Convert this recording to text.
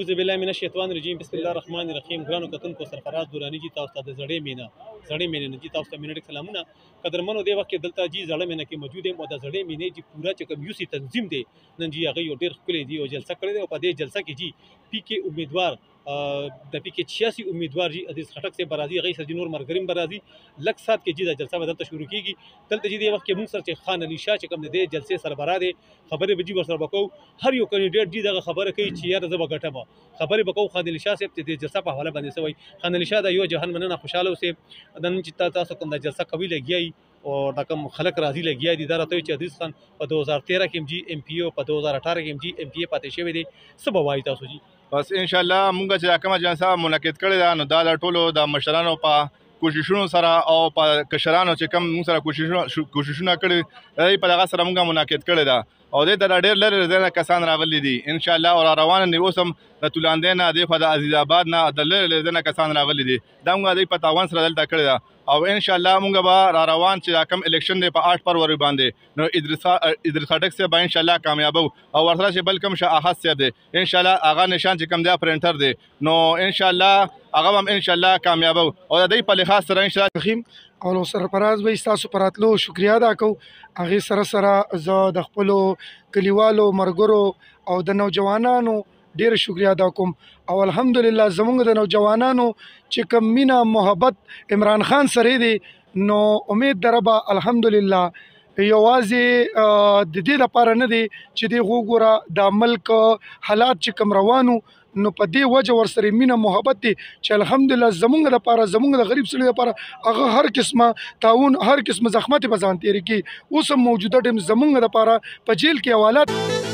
اعوذ بالله من الشیطان الرجیم بسم الله الرحمن الرحیم. ګرانو کتونکو سرفراز دورانی جی تاسو ته د زړې مینه جی تاسو ته مینه سلامونه. قدرمنو دی وخت دلته جی زړه مینه کې موجود یم او د زړې مینه جی پورا چې کوم یوسی تنظیم دی نن جی هغه یو ډیر ښکلی دی او جلسه کړې ده او په دې جلسه کې جی پی کې امیدوار د پی کې 86 امیدوار جی عزیز خټک سے برازي غي سر جنور مرګریم برازي لک سات کې جی د جلسه بدلته شروع کیږي. دلته جی د وخت کې موږ سره چې خان علي شاه چې کوم د جلسې سربراه دی خبرې به جی ورسره وکړو. هر یو کینډیډیټ جی دغه خبره کوي چې یار زه به ګټم خبرې وکړو. خان علي شاه صاحب ته د جلسه په حواله باندې سوی خان علي شاه د یو جهان مننه خوشاله اوسئ د نن چې تاسو کوم د جلسه کوي لګیای او دا کوم خلک راضي لګیا دي دا راته چې عزیز خان په 2013 کې جی ایم پی او په 2018 کې جی ایم پی پاتې شوی دی. څه به وایي تاسو جی؟ بس ان شاء الله مونږ چې کومه جلسه منعقد کړې ده نو دا د ټولو د مشرانو په کوششونو سره او په کشرانو چې کوم موږ سره کوششونه کړي په دغه سره مونږ منعقد کړې ده او دې ته ډېر لرې نه کسان راغلي دي ان شاء الله او روان دي. اوس هم د تولاندې نه دی خو د عزیز آباد نه د لرې نه کسان راغلي دي دا مونږ د په تاوان سره دلته کړی ده او ان شاء الله مونږ به را روان چې کوم الیکشن دی په 8 فروری باندې نو ادریس خټک صاحب ان شاء الله کامیابو او ورسره چې بل کوم شاه احد صاحب دی ان شاء الله هغه نشان چې کوم دی پرنټر دی نو ان شاء الله هغه هم ان شاء الله کامیابو او د دې په لحاظ سره ان شاء الله او سرفراز به تاسو پراتلو شکریا ادا کو. هغه سره زه د خپل کلیوالو مرګرو او د نوجوانانو ډیر شکریا ادا کوم او الحمدلله زمونږ د نوجوانانو چې کوم مینا محبت عمران خان سره دی نو امید دربا الحمدلله یوازې د دې لپاره نه دی چې دی وګوره د ملک حالات چې کوم روانو نو په دې وجه ورسره مینه محبت دی چې الحمدلله زمونږ لپاره زمونږ د غریب سړي لپاره هغه هر قسمه تعاون هر قسمه زحمت په ځان تیری کی اوس موجوده ټیم زمونږ لپاره په جیل کې حوالات